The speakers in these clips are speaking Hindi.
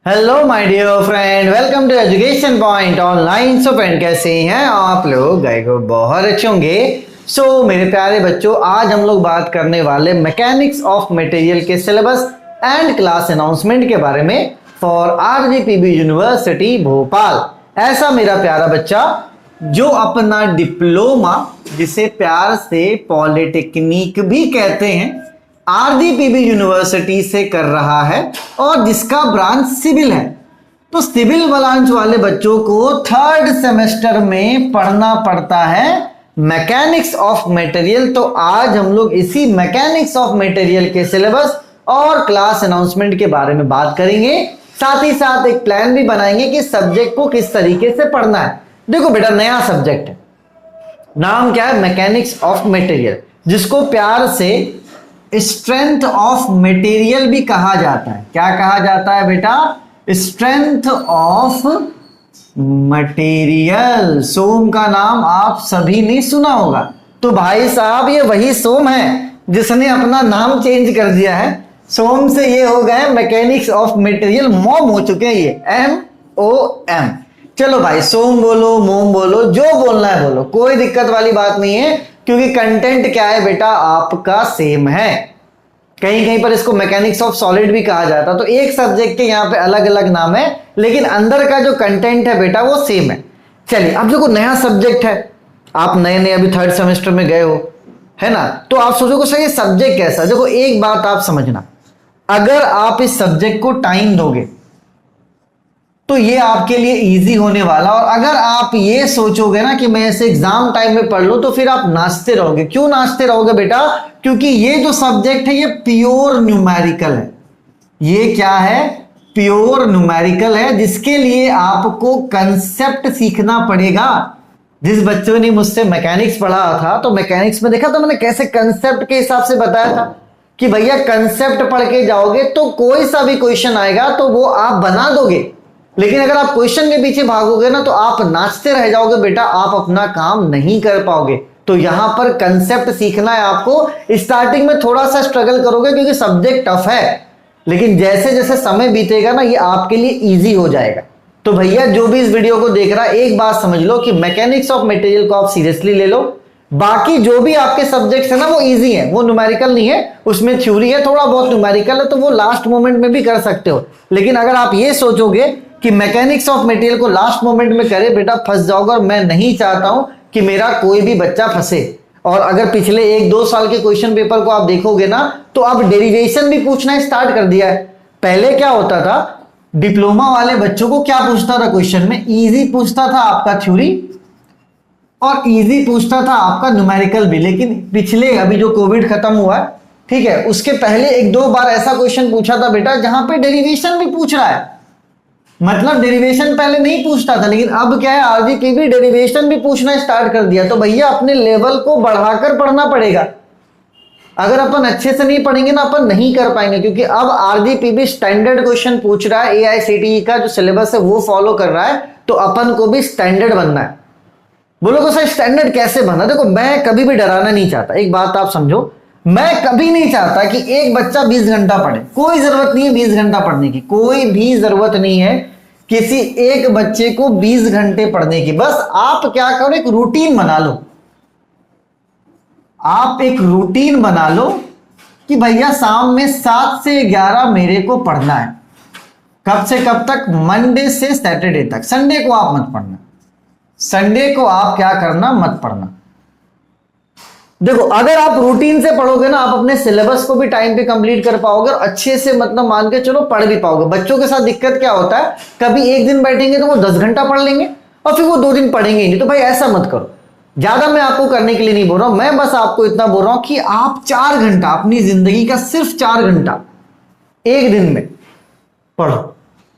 Hello my dear friend, welcome to education point online. So friend, कैसे हैं आप लोग? गए को बहुत अच्छे होंगे। सो मेरे प्यारे बच्चों, आज हम लोग बात करने वाले मैकेनिक्स ऑफ मटेरियल के सिलेबस एंड क्लास अनाउंसमेंट के बारे में फॉर आरजीपीवी यूनिवर्सिटी भोपाल। ऐसा मेरा प्यारा बच्चा जो अपना डिप्लोमा, जिसे प्यार से पॉलिटेक्निक भी कहते हैं, आरजीपीवी यूनिवर्सिटी से कर रहा है और जिसका ब्रांच सिविल है। तो सिविल ब्रांच वाले बच्चों को थर्ड सेमेस्टर में पढ़ना पड़ता है मैकेनिक्स ऑफ मटेरियल। तो आज हम लोग इसी मैकेनिक्स ऑफ मटेरियल के सिलेबस और क्लास अनाउंसमेंट के बारे में बात करेंगे। साथ ही साथ एक प्लान भी बनाएंगे कि सब्जेक्ट को किस तरीके से पढ़ना है। देखो बेटा, नया सब्जेक्ट है, नाम क्या है? मैकेनिक्स ऑफ मटेरियल, जिसको प्यार से स्ट्रेंथ ऑफ मटेरियल भी कहा जाता है। क्या कहा जाता है बेटा? Strength of material. सोम का नाम आप सभी ने सुना होगा। तो भाई साहब, ये वही सोम है जिसने अपना नाम चेंज कर दिया है। सोम से ये हो गए मैकेनिक्स ऑफ मटेरियल, मॉम हो चुके हैं ये, MOM। चलो भाई, सोम बोलो, मोम बोलो, जो बोलना है बोलो, कोई दिक्कत वाली बात नहीं है, क्योंकि कंटेंट क्या है बेटा, आपका सेम है। कहीं कहीं पर इसको मैकेनिक्स ऑफ सॉलिड भी कहा जाता है। तो एक सब्जेक्ट के यहाँ पे अलग अलग नाम है, लेकिन अंदर का जो कंटेंट है बेटा वो सेम है। चलिए, अब देखो नया सब्जेक्ट है, आप नए नए अभी थर्ड सेमेस्टर में गए हो, है ना? तो आप सोचोगे सर ये सब्जेक्ट कैसा? देखो एक बात आप समझना, अगर आप इस सब्जेक्ट को टाइम दोगे तो ये आपके लिए इजी होने वाला। और अगर आप ये सोचोगे ना कि मैं इसे एग्जाम टाइम में पढ़ लूं, तो फिर आप नाचते रहोगे। क्यों नाचते रहोगे बेटा? क्योंकि ये जो सब्जेक्ट है ये प्योर न्यूमेरिकल है। ये क्या है? प्योर न्यूमेरिकल है, जिसके लिए आपको कंसेप्ट सीखना पड़ेगा। जिस बच्चों ने मुझसे मैकेनिक्स पढ़ा था, तो मैकेनिक्स में देखा तो मैंने कैसे कंसेप्ट के हिसाब से बताया था कि भैया कंसेप्ट पढ़ के जाओगे तो कोई सा भी क्वेश्चन आएगा तो वो आप बना दोगे। लेकिन अगर आप क्वेश्चन के पीछे भागोगे ना, तो आप नाचते रह जाओगे बेटा, आप अपना काम नहीं कर पाओगे। तो यहां पर कंसेप्ट सीखना है आपको। स्टार्टिंग में थोड़ा सा स्ट्रगल करोगे क्योंकि सब्जेक्ट टफ है, लेकिन जैसे जैसे समय बीतेगा ना, ये आपके लिए इजी हो जाएगा। तो भैया जो भी इस वीडियो को देख रहा है, एक बात समझ लो कि मैकेनिक्स ऑफ मटेरियल को आप सीरियसली ले लो। बाकी जो भी आपके सब्जेक्ट्स है ना, वो इजी है, वो न्यूमेरिकल नहीं है, उसमें थ्योरी है, थोड़ा बहुत न्यूमेरिकल है, तो वो लास्ट मोमेंट में भी कर सकते हो। लेकिन अगर आप ये सोचोगे कि मैकेनिक्स ऑफ मटेरियल को लास्ट मोमेंट में करे, बेटा फंस जाओगे। और मैं नहीं चाहता हूं कि मेरा कोई भी बच्चा फंसे। और अगर पिछले 1-2 साल के क्वेश्चन पेपर को आप देखोगे ना, तो अब डेरिवेशन भी पूछना स्टार्ट कर दिया है। पहले क्या होता था, डिप्लोमा वाले बच्चों को क्या पूछता था क्वेश्चन में? इजी पूछता था आपका थ्योरी और इजी पूछता था आपका न्यूमेरिकल भी। लेकिन पिछले, अभी जो कोविड खत्म हुआ है, ठीक है, उसके पहले 1-2 बार ऐसा क्वेश्चन पूछा था बेटा जहां पे डेरिवेशन भी पूछ रहा है। मतलब डेरिवेशन पहले नहीं पूछता था, लेकिन अब क्या है, आरजीपीवी डेरिवेशन भी पूछना स्टार्ट कर दिया। तो भैया अपने लेवल को बढ़ाकर पढ़ना पड़ेगा। अगर अपन अच्छे से नहीं पढ़ेंगे ना, अपन नहीं कर पाएंगे, क्योंकि अब आरजीपीवी स्टैंडर्ड क्वेश्चन पूछ रहा है। एआईसीटीई का जो सिलेबस है वो फॉलो कर रहा है, तो अपन को भी स्टैंडर्ड बनना है। बोलोगे सर स्टैंडर्ड कैसे बनना? देखो, मैं कभी भी डराना नहीं चाहता। एक बात आप समझो, मैं कभी नहीं चाहता कि एक बच्चा 20 घंटा पढ़े। कोई जरूरत नहीं है 20 घंटा पढ़ने की, कोई भी जरूरत नहीं है किसी एक बच्चे को 20 घंटे पढ़ने की। बस आप क्या करो, एक रूटीन बना लो। आप एक रूटीन बना लो कि भैया शाम में 7 से 11 मेरे को पढ़ना है। कब से कब तक? मंडे से सैटरडे तक। संडे को आप मत पढ़ना, संडे को आप क्या करना, मत पढ़ना। देखो, अगर आप रूटीन से पढ़ोगे ना, आप अपने सिलेबस को भी टाइम पे कंप्लीट कर पाओगे और अच्छे से, मतलब मान के चलो, पढ़ भी पाओगे। बच्चों के साथ दिक्कत क्या होता है, कभी एक दिन बैठेंगे तो वो 10 घंटा पढ़ लेंगे और फिर वो 2 दिन पढ़ेंगे ही नहीं। तो भाई ऐसा मत करो। ज्यादा मैं आपको करने के लिए नहीं बोल रहा हूं, मैं बस आपको इतना बोल रहा हूं कि आप 4 घंटा अपनी जिंदगी का, सिर्फ 4 घंटा एक दिन में पढ़ो।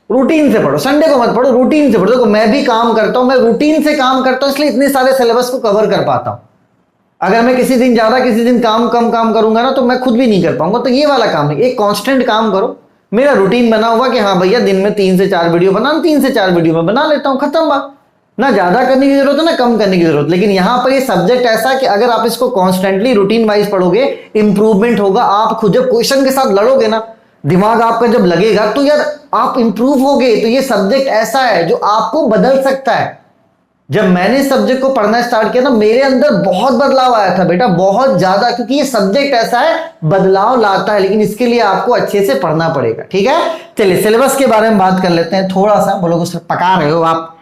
रूटीन से पढ़ो, संडे को मत पढ़ो, रूटीन से पढ़ो। देखो, मैं भी काम करता हूं, मैं रूटीन से काम करता हूं, इसलिए इतने सारे सिलेबस को कवर कर पाता हूं। अगर मैं किसी दिन ज्यादा, किसी दिन कम काम करूंगा ना, तो मैं खुद भी नहीं कर पाऊंगा। तो ये वाला काम है, एक कांस्टेंट काम करो। मेरा रूटीन बना हुआ कि हाँ भैया दिन में 3 से 4 वीडियो बनाना, 3 से 4 वीडियो में बना लेता हूं, खत्म बात। ना ज्यादा करने की जरूरत है ना कम करने की जरूरत। लेकिन यहां पर ये सब्जेक्ट ऐसा है कि अगर आप इसको कॉन्स्टेंटली रूटीन वाइज पढ़ोगे, इंप्रूवमेंट होगा। आप खुद जब क्वेश्चन के साथ लड़ोगे ना, दिमाग आपका जब लगेगा, तो यार आप इंप्रूव होगे तो ये सब्जेक्ट ऐसा है जो आपको बदल सकता है। जब मैंने सब्जेक्ट को पढ़ना स्टार्ट किया ना, मेरे अंदर बहुत बदलाव आया था बेटा, बहुत ज्यादा, क्योंकि ये सब्जेक्ट ऐसा है बदलाव लाता है, लेकिन इसके लिए आपको अच्छे से पढ़ना पड़ेगा। ठीक है, चलिए सिलेबस के बारे में बात कर लेते हैं थोड़ा सा। बोलो उसे पका रहे हो आप,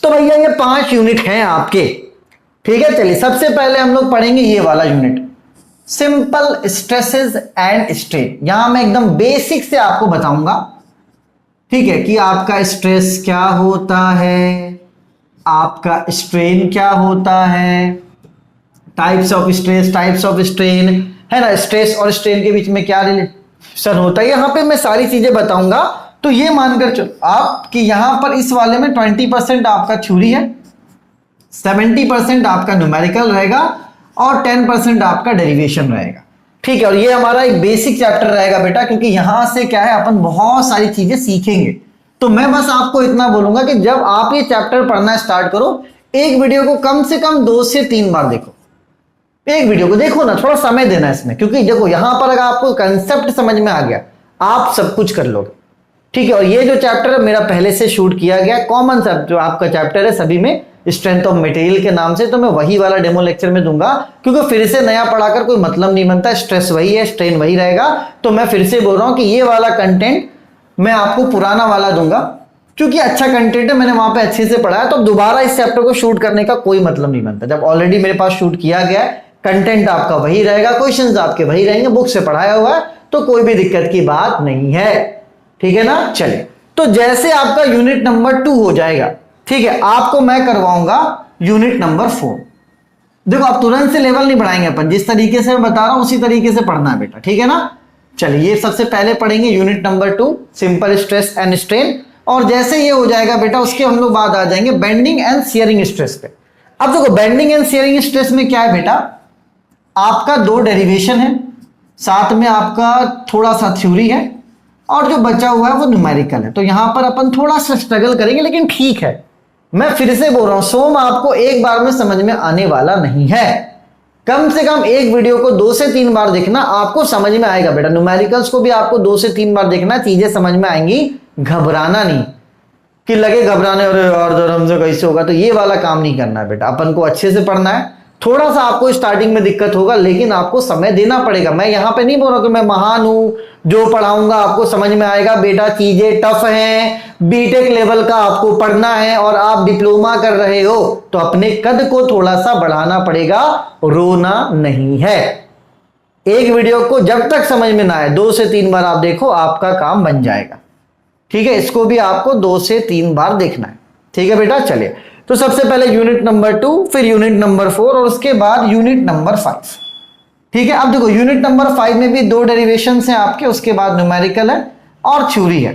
तो भैया ये 5 यूनिट हैं आपके। ठीक है, चलिए सबसे पहले हम लोग पढ़ेंगे ये वाला unit, simple stresses and strain. यहां मैं एकदम बेसिक से आपको बताऊंगा, ठीक है, कि आपका स्ट्रेस क्या होता है, आपका स्ट्रेन क्या होता है, types of stress, types of strain, है ना, स्ट्रेस और स्ट्रेन के बीच में क्या रिलेशन होता है, यहां पे मैं सारी चीजें बताऊंगा। तो ये मानकर चलो आप कि यहां पर इस वाले में 20% आपका थ्योरी है, 70% आपका न्यूमेरिकल रहेगा और 10% आपका डेरिवेशन रहेगा। ठीक है, और ये हमारा एक बेसिक चैप्टर रहेगा बेटा, क्योंकि यहां से क्या है अपन बहुत सारी चीजें सीखेंगे। तो मैं बस आपको इतना बोलूंगा कि जब आप ये चैप्टर पढ़ना स्टार्ट करो, एक वीडियो को कम से कम 2 से 3 बार देखो। एक वीडियो को देखो ना, थोड़ा समय देना इसमें, क्योंकि देखो यहां पर अगर आपको कंसेप्ट समझ में आ गया, आप सब कुछ कर लोगे। ठीक है, और ये जो चैप्टर है मेरा पहले से शूट किया गया कॉमन सब जो आपका चैप्टर है सभी में, स्ट्रेंथ ऑफ मटेरियल के नाम से, तो मैं वही वाला डेमो लेक्चर में दूंगा, क्योंकि फिर से नया पढ़ाकर कोई मतलब नहीं बनता। स्ट्रेस वही है, स्ट्रेन वही रहेगा। तो मैं फिर से बोल रहा हूं कि ये वाला कंटेंट मैं आपको पुराना वाला दूंगा, क्योंकि अच्छा कंटेंट है, मैंने वहां पे अच्छे से पढ़ा है। तो दोबारा इस चैप्टर को शूट करने का कोई मतलब नहीं बनता, जब ऑलरेडी मेरे पास शूट किया गया है, कंटेंट आपका वही रहेगा, क्वेश्चंस आपके वही रहेंगे, बुक से पढ़ाया हुआ है, तो कोई भी दिक्कत की बात नहीं है। ठीक है ना, चलिए, तो जैसे आपका यूनिट नंबर 2 हो जाएगा, ठीक है, आपको मैं करवाऊंगा यूनिट नंबर 4। देखो आप तुरंत से लेवल नहीं बढ़ाएंगे अपन, जिस तरीके से मैं बता रहा हूं उसी तरीके से पढ़ना है बेटा। ठीक है ना, चलिए ये सबसे पहले पढ़ेंगे unit number 2, simple stress and strain. और जैसे ये हो जाएगा बेटा, उसके हम लोग बाद आ जाएंगे बेंडिंग एंड शियरिंग स्ट्रेस पे। अब देखो बेंडिंग एंड शियरिंग स्ट्रेस में क्या है बेटा, आपका 2 डेरिवेशन है, साथ में आपका थोड़ा सा थ्योरी है, और जो बचा हुआ है वो न्यूमेरिकल है। तो यहां पर अपन थोड़ा सा स्ट्रगल करेंगे, लेकिन ठीक है, मैं फिर से बोल रहा हूं, सोम आपको एक बार में समझ में आने वाला नहीं है। कम से कम एक वीडियो को 2 से 3 बार देखना, आपको समझ में आएगा बेटा। न्यूमेरिकल्स को भी आपको 2 से 3 बार देखना, चीजें समझ में आएंगी। घबराना नहीं कि लगे घबराने और हमसे कैसे होगा, तो ये वाला काम नहीं करना है बेटा। अपन को अच्छे से पढ़ना है। थोड़ा सा आपको स्टार्टिंग में दिक्कत होगा, लेकिन आपको समय देना पड़ेगा। मैं यहां पे नहीं बोल रहा कि मैं महान हूं, जो पढ़ाऊंगा आपको समझ में आएगा। बेटा चीजें टफ हैं, बीटेक लेवल का आपको पढ़ना है, और आप डिप्लोमा कर रहे हो, तो अपने कद को थोड़ा सा बढ़ाना पड़ेगा, रोना नहीं है। एक वीडियो को जब तक समझ में ना आए 2 से 3 बार आप देखो, आपका काम बन जाएगा। ठीक है, इसको भी आपको 2 से 3 बार देखना है। ठीक है बेटा, चलिए, तो सबसे पहले यूनिट नंबर 2, फिर यूनिट नंबर 4, और उसके बाद यूनिट नंबर 5। ठीक है, अब देखो यूनिट नंबर 5 में भी 2 डेरिवेशन हैं आपके, उसके बाद न्यूमेरिकल है और थ्योरी है।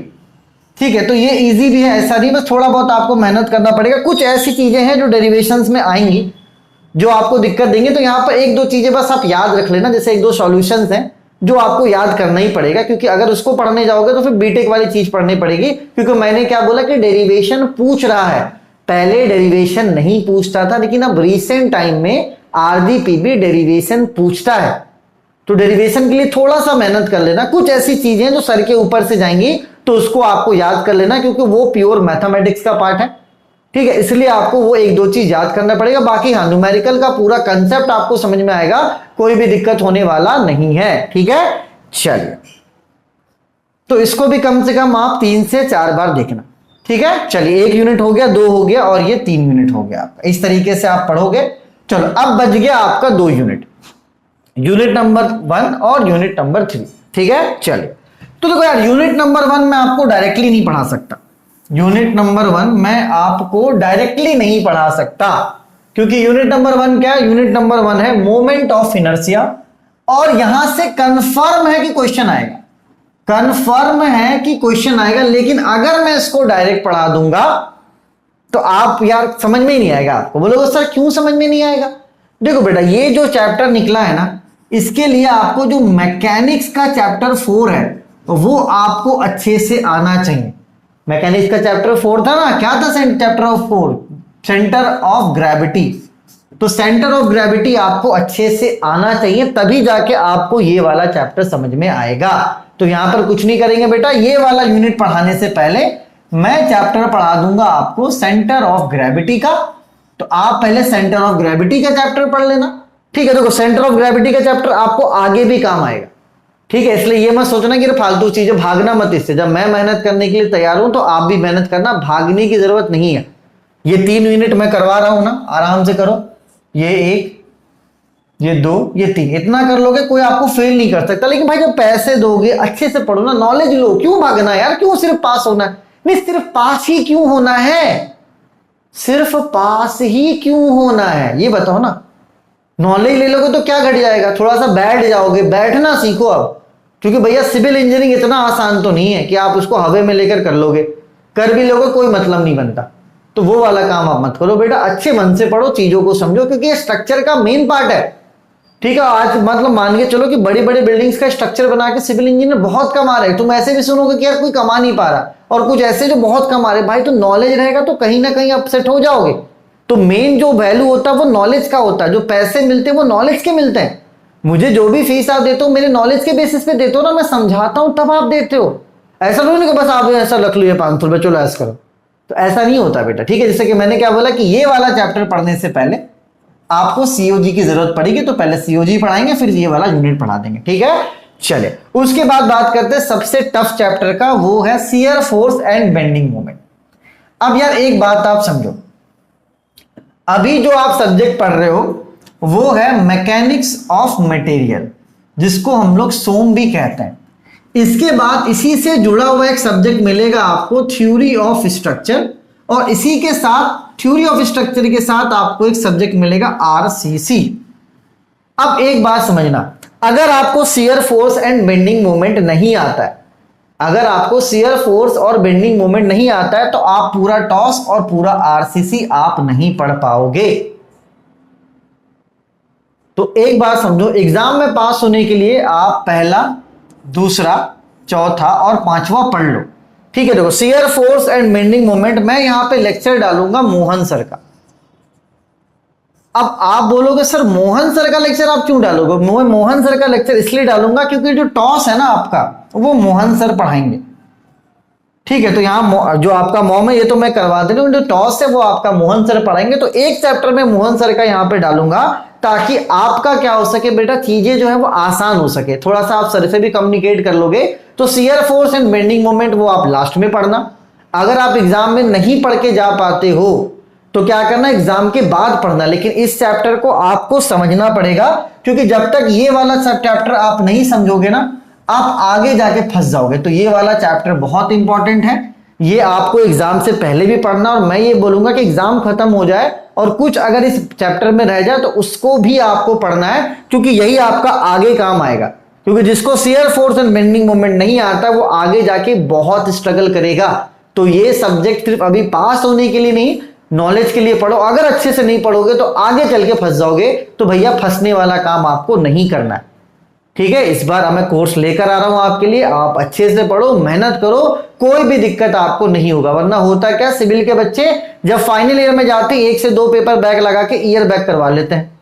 ठीक है, तो ये इजी भी है, ऐसा नहीं, बस थोड़ा बहुत आपको मेहनत करना पड़ेगा। कुछ ऐसी चीजें हैं जो डेरिवेशंस में आएंगी जो आपको दिक्कत देंगे, तो यहां पर 1-2 चीजें बस आप याद रख लेना। जैसे 1-2 सॉल्यूशंस हैं जो आपको याद करना ही पड़ेगा, क्योंकि अगर उसको पढ़ने जाओगे तो फिर बीटेक वाली चीज पढ़नी पड़ेगी। क्योंकि मैंने क्या बोला कि डेरिवेशन पूछ रहा है, पहले डेरिवेशन नहीं पूछता था, लेकिन अब रिसेंट टाइम में आरजीपीबी डेरिवेशन पूछता है। तो डेरिवेशन के लिए थोड़ा सा मेहनत कर लेना। कुछ ऐसी चीजें जो सर के ऊपर से जाएंगी, तो उसको आपको याद कर लेना, क्योंकि वो प्योर मैथमेटिक्स का पार्ट है। ठीक है, इसलिए आपको वो 1-2 चीज याद करना पड़ेगा। बाकी हाँ, न्यूमेरिकल का पूरा कंसेप्ट आपको समझ में आएगा, कोई भी दिक्कत होने वाला नहीं है। ठीक है, चलिए, तो इसको भी कम से कम आप 3 से 4 बार देखना। ठीक है, चलिए, 1 यूनिट हो गया, 2 हो गया, और ये 3 यूनिट हो गया आपका। इस तरीके से आप पढ़ोगे। चलो, अब बच गया आपका 2 यूनिट, यूनिट नंबर 1 और यूनिट नंबर 3। ठीक है, चलिए, तो देखो यार, यूनिट नंबर 1 मैं आपको डायरेक्टली नहीं पढ़ा सकता। यूनिट नंबर 1 मैं आपको डायरेक्टली नहीं पढ़ा सकता, क्योंकि यूनिट नंबर 1 क्या है? यूनिट नंबर 1 है मोमेंट ऑफ इनर्शिया, और यहां से कंफर्म है कि क्वेश्चन आएगा, कंफर्म है कि क्वेश्चन आएगा। लेकिन अगर मैं इसको डायरेक्ट पढ़ा दूंगा तो आप यार समझ में ही नहीं आएगा। आपको बोलोगे सर क्यों समझ में नहीं आएगा? देखो बेटा, ये जो चैप्टर निकला है ना, इसके लिए आपको जो मैकेनिक्स का चैप्टर 4 है वो आपको अच्छे से आना चाहिए। मैकेनिक्स का चैप्टर 4 था ना, क्या था chapter of 4? Centre of gravity. तो सेंटर ऑफ ग्रेविटी आपको अच्छे से आना चाहिए, तभी जाके आपको ये वाला चैप्टर समझ में आएगा। तो यहां पर कुछ नहीं करेंगे बेटा, ये वाला यूनिट पढ़ाने से पहले मैं चैप्टर पढ़ा दूंगा आपको सेंटर ऑफ ग्रेविटी का। तो आप पहले सेंटर ऑफ ग्रेविटी का चैप्टर पढ़ लेना, ठीक है। देखो सेंटर ऑफ ग्रेविटी का चैप्टर आपको आगे भी काम आएगा, ठीक है। इसलिए ये मत सोचना कि फालतू चीजें, भागना मत इससे। जब मैं मेहनत करने के लिए तैयार हूं तो आप भी मेहनत करना, भागने की जरूरत नहीं है। ये 3 यूनिट मैं करवा रहा हूं ना, आराम से करो। ये 1, ये 2, ये 3, इतना कर लोगे कोई आपको फेल नहीं कर सकता। लेकिन भाई जब पैसे दोगे अच्छे से पढ़ो ना, नॉलेज लो। क्यों भागना यार, क्यों सिर्फ पास होना है? नहीं, सिर्फ पास ही क्यों होना है? सिर्फ पास ही क्यों होना है ये बताओ ना। नॉलेज ले लोगे तो क्या घट जाएगा? थोड़ा सा बैठ जाओगे, बैठना सीखो अब। क्योंकि भैया सिविल इंजीनियरिंग इतना आसान तो नहीं है कि आप उसको हवा में लेकर कर लोगे। कर भी लोगे कोई मतलब नहीं बनता। तो वो वाला काम आप मत करो बेटा, अच्छे मन से पढ़ो, चीजों को समझो, क्योंकि ये स्ट्रक्चर का मेन पार्ट है, ठीक है। आज मतलब मान के चलो कि बड़ी बड़ी बिल्डिंग्स का स्ट्रक्चर बना के सिविल इंजीनियर बहुत कमा रहे हैं। तुम ऐसे भी सुनोगे कि यार कोई कमा नहीं पा रहा, और कुछ ऐसे जो बहुत कमा रहे। भाई तो नॉलेज रहेगा तो कहीं ना कहीं अपसेट हो जाओगे। तो मेन जो वैल्यू होता है वो नॉलेज का होता है। जो पैसे मिलते हैं वो नॉलेज के मिलते हैं। मुझे जो भी फीस आप देते हो मेरे नॉलेज के बेसिस पे देते हो ना, मैं समझाता हूं तब आप देते हो। ऐसा नहीं कि बस आप ऐसा रख लो ये 500 रुपए चलो ऐसा करो, तो ऐसा नहीं होता बेटा, ठीक है। जैसे कि मैंने क्या बोला कि ये वाला चैप्टर पढ़ने से पहले आपको सीओजी की जरूरत पड़ेगी, तो पहले सीओजी पढ़ाएंगे फिर ये वाला यूनिट पढ़ा देंगे, ठीक है। चलिए उसके बाद बात करते हैं सबसे टफ चैप्टर का, वो है shear force and bending moment. अब यार एक बात आप समझो, अभी जो आप सब्जेक्ट पढ़ रहे हो वो है मैकेनिक्स ऑफ मटेरियल, जिसको हम लोग सोम भी कहते हैं। इसके बाद इसी से जुड़ा हुआ एक सब्जेक्ट मिलेगा आपको थ्योरी ऑफ स्ट्रक्चर, और इसी के साथ थ्योरी ऑफ स्ट्रक्चर के साथ आपको एक सब्जेक्ट मिलेगा आरसीसी। अब एक बात समझना, अगर आपको shear force and bending moment नहीं आता है, अगर आपको शियर फोर्स और बेंडिंग मोमेंट नहीं आता है, तो आप पूरा टॉस और पूरा आरसीसी आप नहीं पढ़ पाओगे। तो एक बात समझो, एग्जाम में पास होने के लिए आप पहला, दूसरा, चौथा और पांचवा पढ़ लो, ठीक है। देखो shear force and bending moment, मैं यहां पे लेक्चर डालूंगा मोहन सर का। अब आप बोलोगे सर मोहन सर का लेक्चर आप क्यों डालोगे? मैं मोहन सर का लेक्चर इसलिए डालूंगा क्योंकि जो टॉस है ना आपका, वो मोहन सर पढ़ाएंगे, ठीक है। तो यहाँ जो आपका मॉम है ये तो मैं करवा दे रहा हूं, जो टॉस है वो आपका मोहन सर पढ़ाएंगे। तो एक चैप्टर में मोहन सर का यहाँ पे डालूंगा, ताकि आपका क्या हो सके बेटा, चीजें जो है वो आसान हो सके। थोड़ा सा आप सर से भी कम्युनिकेट कर लोगे। तो shear force and bending moment वो आप लास्ट में पढ़ना। अगर आप एग्जाम में नहीं पढ़ के जा पाते हो तो क्या करना, एग्जाम के बाद पढ़ना। लेकिन इस चैप्टर को आपको समझना पड़ेगा, क्योंकि जब तक ये वाला सब चैप्टर आप नहीं समझोगे ना, आप आगे जाके फंस जाओगे। तो ये वाला चैप्टर बहुत इंपॉर्टेंट है, ये आपको एग्जाम से पहले भी पढ़ना। और मैं ये बोलूंगा कि एग्जाम खत्म हो जाए और कुछ अगर इस चैप्टर में रह जाए तो उसको भी आपको पढ़ना है, क्योंकि यही आपका आगे काम आएगा। क्योंकि जिसको shear force and bending moment नहीं आता वो आगे जाके बहुत स्ट्रगल करेगा। तो ये सब्जेक्ट सिर्फ अभी पास होने के लिए नहीं, नॉलेज के लिए पढ़ो। अगर अच्छे से नहीं पढ़ोगे तो आगे चल के फंस जाओगे। तो भैया फंसने वाला काम आपको नहीं करना है, ठीक है। इस बार मैं कोर्स लेकर आ रहा हूं आपके लिए, आप अच्छे से पढ़ो, मेहनत करो, कोई भी दिक्कत आपको नहीं होगा। वरना होता क्या, सिविल के बच्चे जब फाइनल ईयर में जाते हैं 1 से 2 पेपर बैक लगा के ईयर बैक करवा लेते हैं।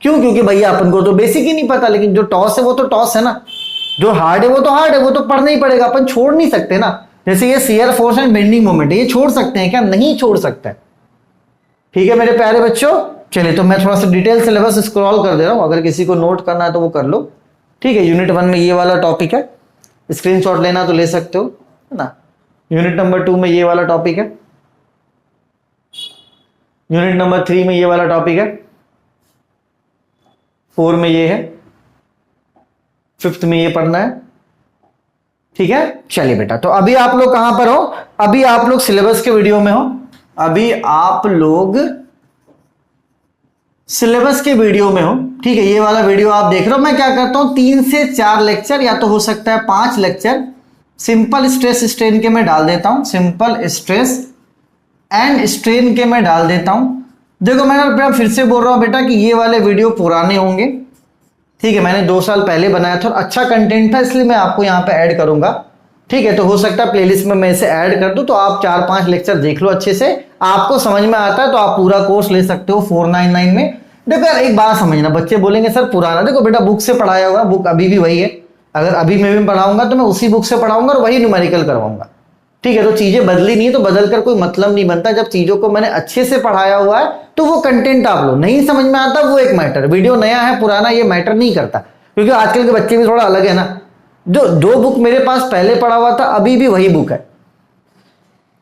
क्यों? क्योंकि भैया अपन को तो बेसिक ही नहीं पता। लेकिन जो टॉस है वो तो टॉस है ना, जो हार्ड है वो तो हार्ड है, वो तो पढ़ना ही पड़ेगा, अपन छोड़ नहीं सकते ना। जैसे ये shear force and bending moment है, ये छोड़ सकते हैं क्या? नहीं छोड़ सकते, ठीक है मेरे प्यारे बच्चों। चलिए तो मैं थोड़ा सा डिटेल सिलेबस स्क्रॉल कर दे रहा हूं, अगर किसी को नोट करना है तो वो कर लो, ठीक है। यूनिट 1 में ये वाला टॉपिक है, स्क्रीनशॉट लेना तो ले सकते हो, है ना। यूनिट नंबर 2 में ये वाला टॉपिक है, यूनिट नंबर 3 में ये वाला टॉपिक है, 4 में ये है, 5th में ये पढ़ना है, ठीक है। चलिए बेटा, तो अभी आप लोग कहां पर हो? अभी आप लोग सिलेबस के वीडियो में हो, अभी आप लोग सिलेबस के वीडियो में हो, ठीक है। ये वाला वीडियो आप देख रहे हो। मैं क्या करता हूं, 3 से 4 लेक्चर या तो हो सकता है 5 लेक्चर सिंपल स्ट्रेस स्ट्रेन के मैं डाल देता हूं, सिंपल स्ट्रेस एंड स्ट्रेन के मैं डाल देता हूं। देखो मैं फिर से बोल रहा हूं बेटा कि ये वाले वीडियो पुराने होंगे, ठीक है। मैंने 2 साल पहले बनाया था और अच्छा कंटेंट था, इसलिए मैं आपको यहां पे ऐड करूंगा। ठीक है, तो हो सकता है प्लेलिस्ट में मैं इसे ऐड कर दूं, तो आप 4-5 लेक्चर देख लो अच्छे से, आपको समझ में आता है तो आप पूरा कोर्स ले सकते हो 499 में। देखो यार एक बात समझना, बच्चे बोलेंगे सर पुराना, देखो बेटा बुक से पढ़ाया हुआ बुक अभी भी वही है, अगर अभी मैं भी पढ़ाऊंगा तो मैं उसी बुक से पढ़ाऊंगा और वही न्यूमेरिकल करवाऊंगा। ठीक है, तो चीजें बदली नहीं है तो बदल कर कोई मतलब नहीं बनता। जब चीजों को मैंने अच्छे से पढ़ाया हुआ है तो वो कंटेंट आप लो, नहीं समझ में आता वो एक मैटर, वीडियो नया है पुराना ये मैटर नहीं करता, क्योंकि आजकल के बच्चे भी थोड़ा अलग है ना। जो 2 बुक मेरे पास पहले पढ़ा हुआ था अभी भी वही बुक है,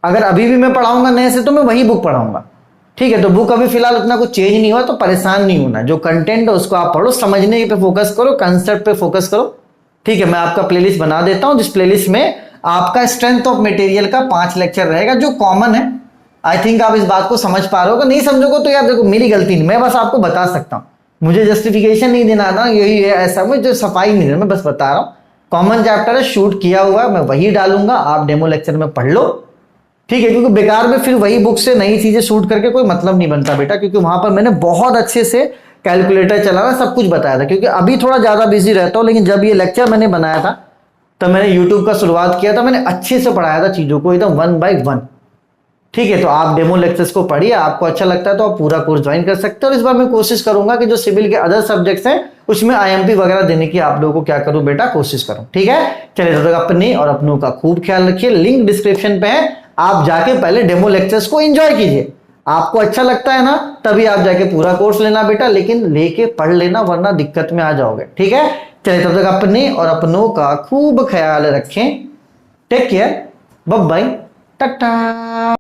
अगर अभी भी मैं पढ़ाऊंगा नए से तो मैं वही बुक पढ़ाऊंगा। ठीक है, तो बुक अभी फिलहाल उतना कुछ चेंज नहीं हुआ, तो परेशान नहीं होना, जो कंटेंट है उसको आप पढ़ो, समझने पे फोकस करो, कंसेप्ट पे फोकस करो। ठीक है, मैं आपका प्लेलिस्ट बना देता हूं, जिस प्लेलिस्ट में आपका स्ट्रेंथ ऑफ मटेरियल का 5 लेक्चर रहेगा जो कॉमन है। आई थिंक आप इस बात को समझ पा रहे हो, नहीं समझोगे तो यार देखो मेरी गलती नहीं, मैं बस आपको बता सकता हूं, मुझे जस्टिफिकेशन नहीं देना ना, यही है ऐसा, मैं जो सफाई नहीं देना, मैं बस बता रहा हूं। कॉमन चैप्टर है, शूट किया हुआ है, मैं वही डालूंगा, आप डेमो लेक्चर में पढ़ लो। ठीक है, क्योंकि बेकार में फिर वही बुक से नई चीजें शूट करके कोई मतलब नहीं बनता बेटा, क्योंकि वहां पर मैंने बहुत अच्छे से कैलकुलेटर चलाना सब कुछ बताया था, क्योंकि अभी थोड़ा ज्यादा बिजी रहता हूं, लेकिन जब ये लेक्चर मैंने बनाया था तब मैंने यूट्यूब का शुरुआत किया था, मैंने अच्छे से पढ़ाया था चीजों को एकदम 1 by 1। ठीक है, तो आप डेमो लेक्चर्स को पढ़िए, आपको अच्छा लगता है तो आप पूरा कोर्स ज्वाइन कर सकते हो। और इस बार मैं कोशिश करूंगा कि जो सिविल के अदर सब्जेक्ट्स हैं उसमें IMP वगैरह देने की आप लोगों को क्या करूं बेटा, कोशिश करूं। ठीक है, चलिए तब तक अपने और अपनों का खूब ख्याल रखिए, लिंक डिस्क्रिप्शन पे है, आप जाके पहले डेमो लेक्चर्स को एंजॉय कीजिए, आपको अच्छा लगता है ना तभी आप जाके पूरा कोर्स लेना बेटा, लेकिन लेके पढ़ लेना वरना दिक्कत में आ जाओगे। ठीक है, चलिए तब तक अपने और अपनों का खूब ख्याल रखें, take care, bye bye, Tata.